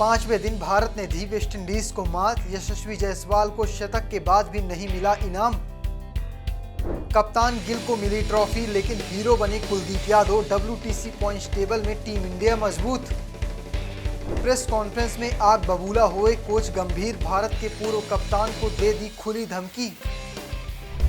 पांचवें दिन भारत ने दी वेस्टइंडीज को मात। यशस्वी जायसवाल को शतक के बाद भी नहीं मिला इनाम। कप्तान गिल को मिली ट्रॉफी, लेकिन हीरो बने Kuldeep Yadav. WTC points table में टीम इंडिया मजबूत। प्रेस कॉन्फ्रेंस में आग बबूला हुए कोच गंभीर। भारत के पूर्व कप्तान को दे दी खुली धमकी।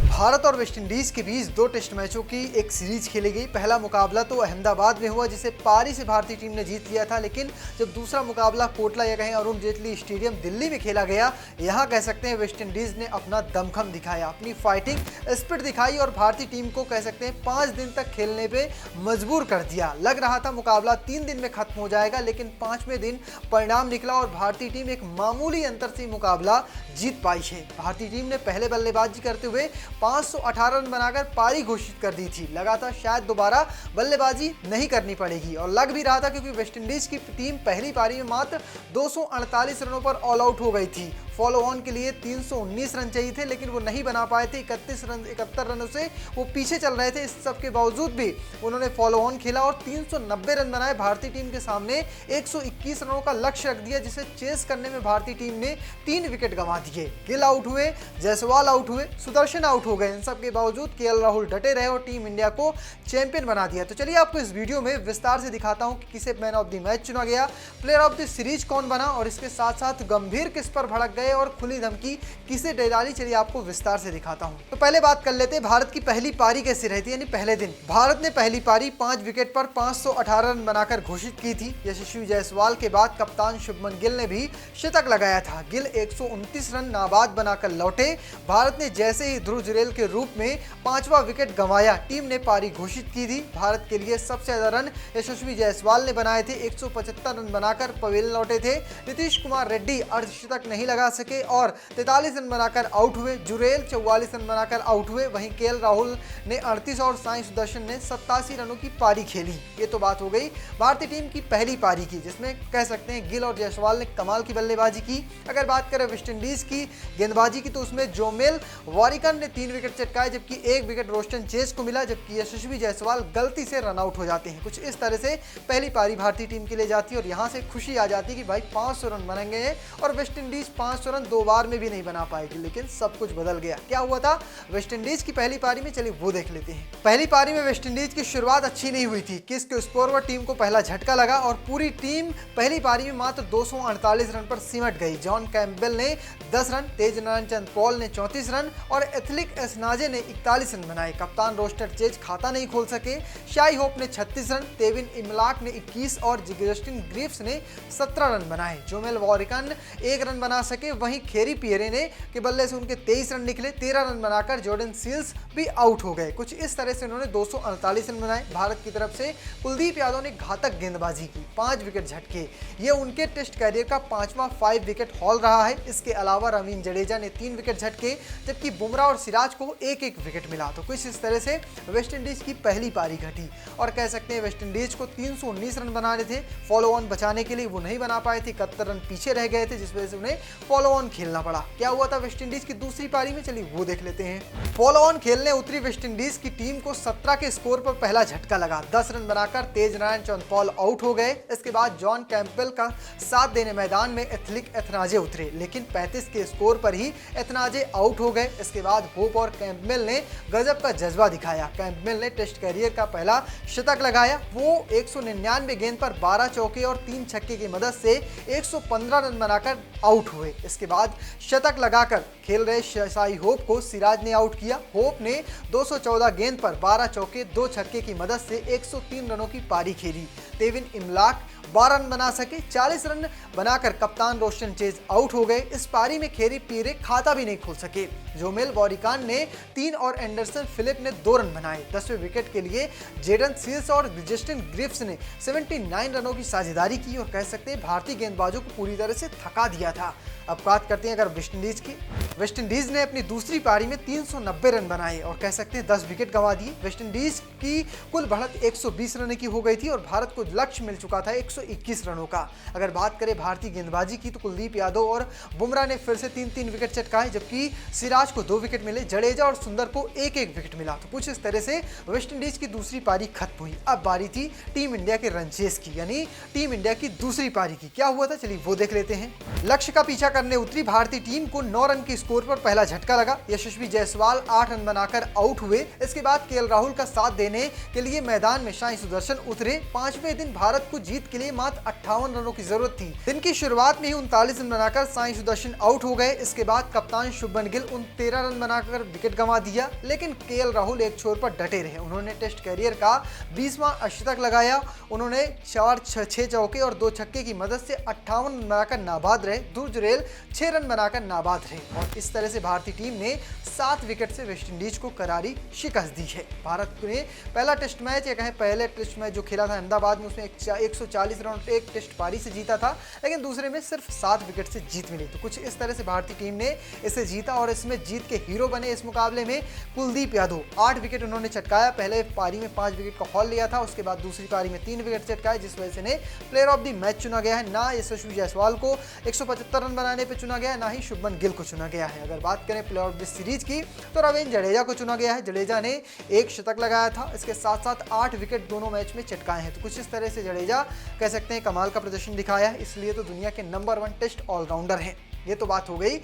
भारत और वेस्टइंडीज के बीच 2 टेस्ट मैचों की एक सीरीज खेली गई। पहला मुकाबला तो अहमदाबाद में हुआ, जिसे पारी से भारतीय टीम ने जीत लिया था, लेकिन जब दूसरा मुकाबला कोटला या कहें अरुण जेटली स्टेडियम दिल्ली में खेला गया, यहाँ कह सकते हैं वेस्टइंडीज ने अपना दमखम दिखाया, अपनी फाइटिंग स्पिरिट दिखाई और भारतीय टीम को कह सकते हैं 5 दिन तक खेलने पे मजबूर कर दिया। लग रहा था मुकाबला 3 दिन में खत्म हो जाएगा, लेकिन 5वें दिन परिणाम निकला और भारतीय टीम एक मामूली अंतर से मुकाबला जीत पाई है। भारतीय टीम ने पहले बल्लेबाजी करते हुए 518 रन बनाकर पारी घोषित कर दी थी। लगा था शायद दोबारा बल्लेबाजी नहीं करनी पड़ेगी, और लग भी रहा था क्योंकि वेस्टइंडीज की टीम पहली पारी में मात्र 248 रनों पर ऑल आउट हो गई थी। फॉलो ऑन के लिए 319 रन चाहिए थे, लेकिन वो नहीं बना पाए थे। 71 रनों से वो पीछे चल रहे थे। इस सब के बावजूद भी उन्होंने फॉलो ऑन खेला और 390 रन बनाए। भारतीय टीम के सामने 121 रनों का लक्ष्य रख दिया, जिसे चेस करने में भारतीय टीम ने 3 विकेट गंवा दिए। गिल आउट हुए, जायसवाल आउट हुए, सुदर्शन आउट हो गए। इन सब के बावजूद KL राहुल डटे रहे और टीम इंडिया को चैंपियन बना दिया। तो चलिए आपको इस वीडियो में विस्तार से दिखाता हूं कि किसे मैन ऑफ द मैच चुना गया, प्लेयर ऑफ द सीरीज कौन बना, और इसके साथ साथ गंभीर किस पर भड़क गए और खुली धमकी किसे दे डाली। चलिए आपको विस्तार से दिखाता हूं। तो पहले बात कर लेते हैं भारत की पहली पारी कैसी रहती है। यानी पहले दिन भारत ने पहली पारी 5 विकेट पर 518 रन बनाकर घोषित की थी। यशस्वी जायसवाल के बाद कप्तान शुभमन गिल ने भी शतक लगाया था। गिल 129 रन नाबाद बनाकर लौटे। भारत ने जैसे ही ध्रुव जुरेल के रूप में 5वां विकेट गंवाया, टीम ने पारी घोषित की थी। भारत के लिए सबसे ज्यादा रन यशस्वी जायसवाल ने बनाए थे। 175 रन बनाकर पवेल लौटे थे। नीतीश कुमार रेड्डी अर्धशतक नहीं लगा सके और 43 रन बनाकर आउट हुए। जुरेल 44 रन बनाकर आउट हुए। वहीं KL राहुल ने 38 और साई सुदर्शन ने 87 रनों की पारी खेली। ये तो बात हो गई भारतीय टीम की पहली पारी की, जिसमें कह सकते हैं गिल और जायसवाल ने कमाल की बल्लेबाजी की। अगर बात करें वेस्टइंडीज की गेंदबाजी की, तो उसमें जोमेल वारिकन ने 3 विकेट चटकाए, जबकि 1 विकेट रोस्टन चेस को मिला, जबकि यशस्वी जायसवाल गलती से रन आउट हो जाते हैं। कुछ इस तरह से पहली पारी भारतीय टीम के लिए जाती है और यहाँ से खुशी आ जाती है कि भाई 500 रन बनेंगे हैं, और वेस्टइंडीज 500 रन 2 बार में भी नहीं बना पाएगी। लेकिन सब कुछ बदल गया। क्या हुआ था वेस्टइंडीज की पहली पारी में, चलिए वो देख लेते हैं। पहली पारी में वेस्टइंडीज की शुरुआत अच्छी नहीं हुई थी। किस के स्कोर पर टीम को पहला झटका लगा और पूरी टीम पहली पारी में मात्र 248 रन पर सिमट गई। जॉन कैम्पबेल ने 10 रन, तेजनारायण चंद पॉल ने 34 रन और एथलिक एसनाजे ने 41 रन बनाए। कप्तान रोस्टर चेज खाता नहीं खोल सके। शाई होप ने 36 रन, तेविन इमलाक ने 21 और जस्टिन ग्रिफ्स ने 17 रन बनाए। जोमेल वारिकन 1 रन बना सके। वहीं खेरी पियरे ने के बल्ले से उनके 23 रन निकले। 13 रन बनाकर जॉर्डन सील्स भी आउट हो गए। कुछ इस तरह से उन्होंने 248 रन बनाए। भारत की तरफ से कुलदीप यादव ने घातक गेंदबाजी की, 5 विकेट झटके। ये उनके टेस्ट कैरियर का 5वां 5 विकेट हॉल रहा है। इसके अलावा रवीन जडेजा ने 3 विकेट झटके, जबकि बुमराह और सिराज को 1-1 विकेट मिला। तो कुछ इस तरह से वेस्टइंडीज की पहली पारी घटी और कह सकते हैं वेस्टइंडीज को 319 रन बनाने थे। फॉलो ऑन बचाने के लिए वो नहीं बना पाए थे। 71 रन पीछे रह गए थे, जिस वजह से उन्हें फॉलो ऑन खेलना पड़ा। क्या हुआ था वेस्टइंडीज की दूसरी पारी में, चलिए वो देख लेते हैं। फॉलो ऑन खेलने उतरी वेस्टइंडीज की टीम को 17 के स्कोर पर पहला झटका लगा। 10 रन बनाकर तेजनारायण चंद पॉल आउट हो गए। इसके बाद जॉन कैम्पबेल का साथ देने मैदान में एथलिक एथनाजे उतरे, लेकिन 35 के स्कोर पर ही एथनाजे आउट हो गए। इसके बाद होप और कैम्पबेल ने गजब का जज्बा दिखाया। कैम्पबेल ने टेस्ट कैरियर का पहला शतक लगाया। वो 199 गेंद पर 12 चौके और 3 छक्के की मदद से 115 रन बनाकर आउट हुए। इसके बाद शतक लगाकर खेल रहे शाई होप को सिराज ने आउट किया। होप ने 214 गेंद पर 12 चौके 2 छक्के की मदद से 103 रनों की पारी खेली। तेविन इमलाक 12 रन बना सके। 40 रन बनाकर कप्तान रोशन चेज आउट हो गए। इस पारी में खेरी पीरे खाता भी नहीं खोल सके। जोमेल वारिकन ने 3 और एंडरसन फिलिप ने 2 रन बनाए। 10वें विकेट के लिए जेडन सील्स और जस्टिन ग्रिफ्स ने 79 रनों की साझेदारी की और कह सकते हैं भारतीय गेंदबाजों को पूरी तरह से थका दिया था। अब बात करते हैं अगर वेस्टइंडीज की। वेस्टइंडीज ने अपनी दूसरी पारी में 390 रन बनाए और कह सकते हैं 10 विकेट गंवा दिए। वेस्टइंडीज की कुल बढ़त 120 रन की हो गई थी और भारत को लक्ष्य मिल चुका था 121 रनों का। अगर बात करें भारतीय गेंदबाजी की तो कुलदीप यादव और बुमराह ने फिर से 3-3 विकेट चटकाए, जबकि सिराज को 2 विकेट मिले, जडेजा और सुंदर को 1-1 विकेट मिला। तो कुछ इस तरह से वेस्टइंडीज की दूसरी पारी खत्म हुई। अब बारी थी टीम इंडिया के रन चेस की, यानी टीम इंडिया की दूसरी पारी की। क्या हुआ था चलिए वो देख लेते हैं। लक्ष्य का पीछा करने उतरी भारतीय टीम को 9 रन के स्कोर पर पहला झटका लगा। यशस्वी जायसवाल 8 रन बनाकर आउट हुए। इसके बाद केएल राहुल का साथ देने के लिए मैदान में साई सुदर्शन उतरे। 5वें दिन भारत को जीत के लिए मात्र 58 रनों की जरूरत थी। दिन की शुरुआत में ही 39 रन बनाकर साई सुदर्शन आउट हो गए। इसके बाद कप्तान शुभमन गिल 13 रन बनाकर विकेट गंवा दिया, लेकिन केएल राहुल एक छोर पर डटे रहे। उन्होंने टेस्ट कैरियर का 20वां अशतक लगाया। उन्होंने 6 चौके और 2 छक्के की मदद से 58 रन बनाकर नाबाद रहे। ध्रुव जुरेल 6 रन बनाकर नाबाद रहे और इस तरह से भारतीय टीम ने 7 विकेट से वेस्टइंडीज को करारी शिकस्त दी है। भारत ने पहला टेस्ट मैच या कहें पहले टेस्ट मैच जो खेला था अहमदाबाद में, उसमें 140 रन और एक टेस्ट पारी से जीता था, लेकिन दूसरे में सिर्फ 7 विकेट से जीत मिली। तो कुछ इस तरह से भारतीय टीम ने इसे जीता और इसमें जीत के हीरो बने इस मुकाबले में कुलदीप यादव। 8 विकेट उन्होंने चटकाया। पहले पारी में 5 विकेट का हॉल लिया था, उसके बाद दूसरी पारी में 3 विकेट चटकाए, जिस वजह से ने प्लेयर ऑफ द मैच चुना गया है। ना यशस्वी जायसवाल को 175 रन बनाने पे चुना गया है, ना ही शुभमन गिल को चुना गया है। अगर बात करें प्लेयर ऑफ द सीरीज की तो रवींद्र जडेजा को चुना गया है। जडेजा ने 1 शतक लगाया था, इसके साथ साथ 8 विकेट दोनों मैच में चटकाए हैं। तो कुछ इस तरह से जडेजा कह सकते हैं कमाल का प्रदर्शन दिखाया है, इसलिए तो दुनिया के नंबर 1 टेस्ट ऑलराउंडर हैं। ये तो बात हो गई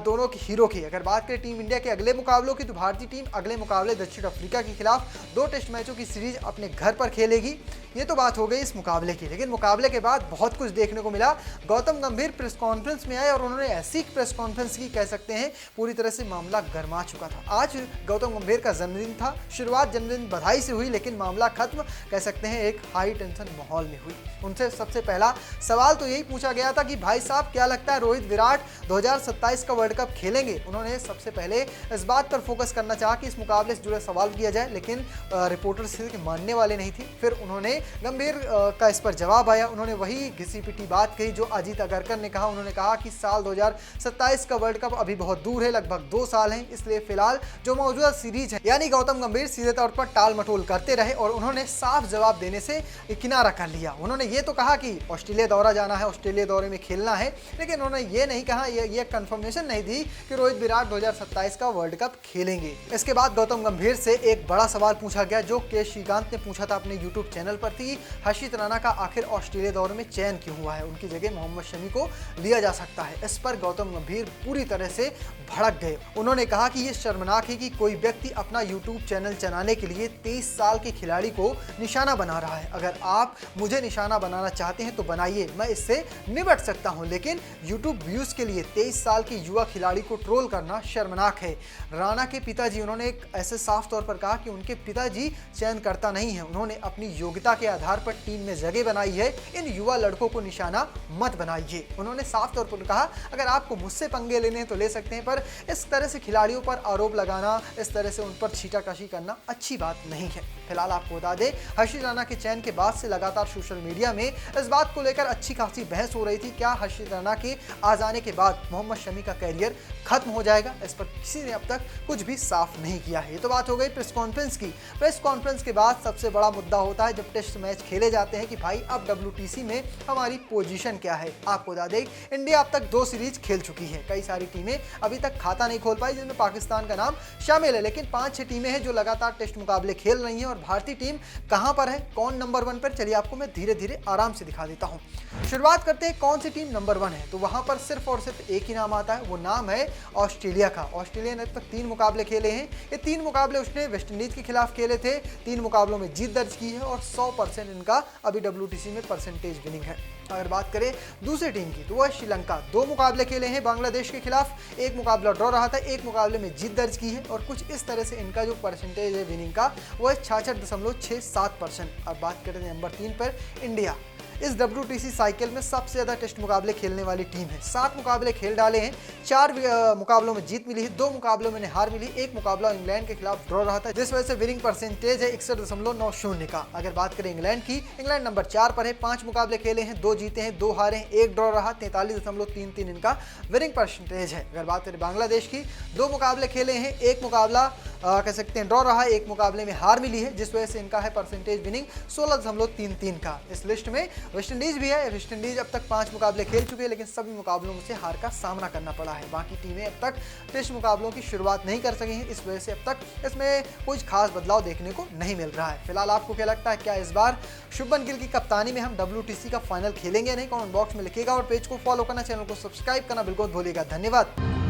दोनों की हीरो की। अगर बात करें टीम इंडिया के अगले मुकाबलों की तो भारतीय टीम अगले मुकाबले दक्षिण अफ्रीका के खिलाफ 2 टेस्ट मैचों की सीरीज अपने घर पर खेलेगी। ये तो बात हो गई इस मुकाबले की, लेकिन मुकाबले के बाद बहुत कुछ देखने को मिला। गौतम गंभीर प्रेस कॉन्फ्रेंस में आए और उन्होंने ऐसी प्रेस कॉन्फ्रेंस की, कह सकते हैं पूरी तरह से मामला गर्मा चुका था। आज गौतम गंभीर का जन्मदिन था। शुरुआत जन्मदिन बधाई से हुई, लेकिन मामला खत्म कह सकते हैं एक हाई टेंशन माहौल में हुई। उनसे सबसे पहला सवाल तो यही पूछा गया था कि भाई साहब क्या लगता है रोहित विराट 2027 का वर्ल्ड कप खेलेंगे। उन्होंने सबसे पहले इस बात पर फोकस करना चाहा कि इस मुकाबले से जुड़े सवाल किया जाए, लेकिन रिपोर्टर्स मानने वाले नहीं थे। फिर उन्होंने गंभीर का इस पर जवाब आया। उन्होंने वही घिसी पिटी बात कही जो अजीत अगरकर ने कहा। उन्होंने कहा कि साल 2027 का वर्ल्ड कप अभी बहुत दूर है, लगभग 2 साल हैं, इसलिए फिलहाल जो मौजूदा सीरीज है, यानी गौतम गंभीर सीधे तौर पर टाल मटोल करते रहे और उन्होंने साफ जवाब देने से किनारा कर लिया। उन्होंने ये तो कहा कि ऑस्ट्रेलिया दौरा जाना है, ऑस्ट्रेलिया दौरे में खेलना है, लेकिन उन्होंने ये नहीं कहा, ये कंफर्मेशन नहीं दी कि रोहित विराट 2027 का वर्ल्ड कप खेलेंगे। इसके बाद गौतम गंभीर से एक बड़ा सवाल पूछा गया जो के श्रीकांत ने पूछा था अपने यूट्यूब चैनल पर थी, हर्षित राणा का आखिर ऑस्ट्रेलिया दौरे में चयन क्यों हुआ है, उनकी जगह मोहम्मद शमी को लिया जा सकता है। इस पर गौतम गंभीर पूरी तरह से भड़क गए। उन्होंने कहा कि ये शर्मनाक है कि कोई व्यक्ति अपना यूट्यूब चैनल चलाने के लिए 23 साल के खिलाड़ी को निशाना बना रहा है। अगर आप मुझे निशाना बनाना चाहते हैं तो बनाइए, मैं इससे निपट सकता हूं, लेकिन यूट्यूब व्यूज के लिए 23 साल के युवा खिलाड़ी को ट्रोल करना शर्मनाक है। राणा के पिताजी, उन्होंने एक ऐसे साफ तौर पर कहा कि उनके पिताजी चयनकर्ता नहीं है, उन्होंने अपनी योग्यता के आधार पर टीम में जगह बनाई है। इन युवा लड़कों को निशाना मत बनाइए। उन्होंने साफ तौर पर कहा अगर आपको मुझसे पंगे लेने हैं तो ले सकते हैं, पर इस तरह से खिलाड़ियों पर आरोप लगाना, इस तरह से उन पर छीटाकशी करना अच्छी बात नहीं है। फिलहाल आपको बता दें हर्षित राणा के चयन के बाद से लगातार सोशल मीडिया में इस बात को लेकर अच्छी खासी बहस हो रही थी, क्या हर्षित राणा के आ जाने के बाद मोहम्मद शमी का कैरियर खत्म हो जाएगा। इस पर किसी ने अब तक कुछ भी साफ नहीं किया है। तो बात हो गई प्रेस कॉन्फ्रेंस की। प्रेस कॉन्फ्रेंस के बाद सबसे बड़ा मुद्दा होता है जब टेस्ट मैच खेले जाते हैं कि भाई अब WTC में हमारी पोजीशन क्या है। आपको बता दें इंडिया अब तक 2 सीरीज खेल चुकी है। कई सारी टीमें अभी तक खाता नहीं खोल पाई, जिनमें पाकिस्तान का नाम शामिल है, लेकिन 5-6 टीमें हैं जो लगातार टेस्ट मुकाबले खेल रही हैं। और भारतीय टीम कहां पर है, कौन नंबर 1 पर, चलिए आपको मैं धीरे धीरे आराम से दिखा देता हूं। शुरुआत करते हैं कौन सी टीम नंबर 1 है, तो वहां पर सिर्फ और सिर्फ एक ही नाम आता है, वो नाम है ऑस्ट्रेलिया का। ऑस्ट्रेलिया ने अब तक 3 मुकाबले खेले हैं। ये 3 मुकाबले उसने वेस्टइंडीज के खिलाफ खेले थे। 3 मुकाबलों में जीत दर्ज की है और 100% इनका अभी WTC में परसेंटेज विनिंग है। अगर बात करें दूसरी टीम की तो वह श्रीलंका। 2 मुकाबले खेले हैं बांग्लादेश के खिलाफ, 1 मुकाबला ड्रॉ रहा था, 1 मुकाबले में जीत दर्ज की है। और कुछ इस तरह से इनका जो परसेंटेज है विनिंग का वो है 66.67%। अब बात करें नंबर 3 पर इंडिया। इस WTC साइकिल में सबसे ज़्यादा टेस्ट मुकाबले खेलने वाली टीम है। 7 मुकाबले खेल डाले हैं, 4 मुकाबलों में जीत मिली है, 2 मुकाबलों में हार मिली, 1 मुकाबला इंग्लैंड के खिलाफ ड्रॉ रहा था, जिस वजह से विनिंग परसेंटेज है 61.90 का। अगर बात करें इंग्लैंड की, इंग्लैंड नंबर 4 पर है, 5 मुकाबले खेले हैं, 2 जीते हैं, 2 हारे हैं, 1 ड्रॉ रहा, 43.33 इनका विनिंग परसेंटेज है। अगर बात करें बांग्लादेश की, 2 मुकाबले खेले हैं, 1 मुकाबला कह सकते हैं ड्रॉ रहा, 1 मुकाबले में हार मिली है, जिस वजह से इनका है परसेंटेज विनिंग 16.33 का। इस लिस्ट में वेस्ट इंडीज भी है। वेस्ट इंडीज अब तक 5 मुकाबले खेल चुके हैं, लेकिन सभी मुकाबलों में से हार का सामना करना पड़ा है। बाकी टीमें अब तक टेस्ट मुकाबलों की शुरुआत नहीं कर सकी हैं, इस वजह से अब तक इसमें कुछ खास बदलाव देखने को नहीं मिल रहा है। फिलहाल आपको क्या लगता है, क्या इस बार शुभमन गिल की कप्तानी में हम WTC का फाइनल खेलेंगे या नहीं? कमेंट बॉक्स में लिखिएगा और पेज को फॉलो करना, चैनल को सब्सक्राइब करना बिल्कुल भूलिएगा। धन्यवाद।